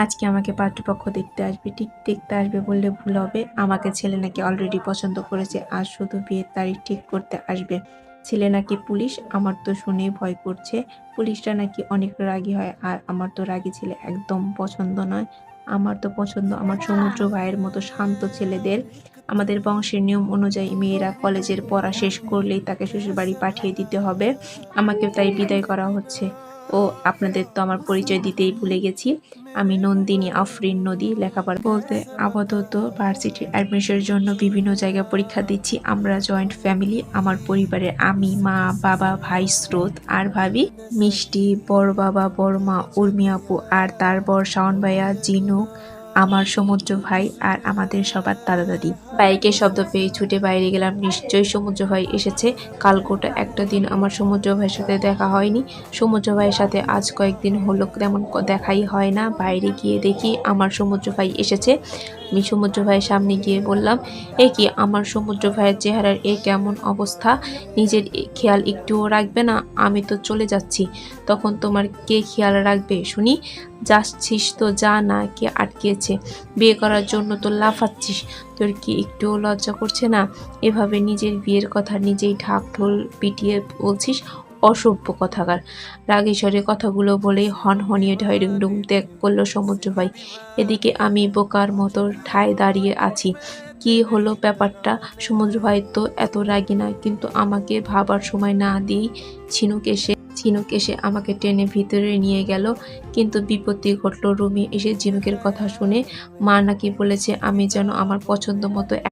আজকে আমাকে পাত্রপক্ষ দেখতে আসবে। ঠিক দেখতে আসবে বললে ভুল হবে। আমাকে ছেলে নাকি অলরেডি পছন্দ করেছে, আজ শুধু বিয়ের তারিখ ঠিক করতে আসবে। ছেলে নাকি পুলিশ, আমার তো শুনেই ভয় করছে। পুলিশরা নাকি অনেক রাগী হয়, আর আমার তো রাগী ছেলে একদম পছন্দ নয়। আমার তো পছন্দ আমার সমুদ্র ভাইয়ের মতো শান্ত ছেলেদের। আমাদের বংশের নিয়ম অনুযায়ী মেয়েরা কলেজের পড়া শেষ করলেই তাকে শ্বশুরবাড়ি পাঠিয়ে দিতে হবে। আমাকেও তাই বিদায় করা হচ্ছে। ও আপনাদের তো আমার পরিচয় দিতেই ভুলে গেছি। আমি নন্দিনী আফরিন নদী। লেখাপড়া বলতে আপাতত ভার্সিটির অ্যাডমিশনের জন্য বিভিন্ন জায়গায় পরীক্ষা দিচ্ছি। আমরা জয়েন্ট ফ্যামিলি। আমার পরিবারে আমি, মা, বাবা, ভাই স্রোত আর ভাবি মিষ্টি, বড় বাবা, বড় মা উর্মি আপু আর তার বর শাওন ভাইয়া, জিনুক, আমার সমুদ্র ভাই আর আমাদের সবার দাদা দাদি। বাইকের শব্দ পেয়ে ছুটে বাইরে গেলাম। নিশ্চয়ই সমুদ্র ভাই এসেছে। কাল গোটা একটা দিন আমার সমুদ্র ভাইয়ের সাথে দেখা হয়নি। সমুদ্র ভাইয়ের সাথে আজ কয়েকদিন হলো তেমন দেখাই হয় না। বাইরে গিয়ে দেখি আমার সমুদ্র ভাই এসেছে। আমি সমুদ্র ভাইয়ের সামনে গিয়ে বললাম, এ কি আমার সমুদ্র ভাইয়ের চেহারার এ কেমন অবস্থা? নিজের খেয়াল একটুও রাখবে না? আমি তো চলে যাচ্ছি। তখন তোমার কে খেয়াল রাখবে শুনি? যাচ্ছিস তো যা না, কে আটকেছে? বিয়ে করার জন্য তো লাফাচ্ছিস। তোর কি একটুও লজ্জা করছে না? এভাবে নিজের বিয়ের কথা নিজেই ঢাক ঢোল পিটিয়ে বলছিস? অসভ্য কথাকার। রাগী স্বরে কথাগুলো বলেই হনহনিয়ে ঢয়ডুং ত্যাগ করলো সমুদ্র ভাই। এদিকে আমি বোকার মতো ঠায় দাঁড়িয়ে আছি। কি হলো ব্যাপারটা? সমুদ্র ভাই তো এত রাগী না, কিন্তু আমাকে ভাবার সময় না দিয়েই ঝিনুক এসে আমাকে টেনে ভিতরে নিয়ে গেল। কিন্তু বিপত্তি ঘটল রুমে এসে। ঝিনুকের কথা শুনে মা নাকি বলেছে আমি যেন আমার পছন্দ মতো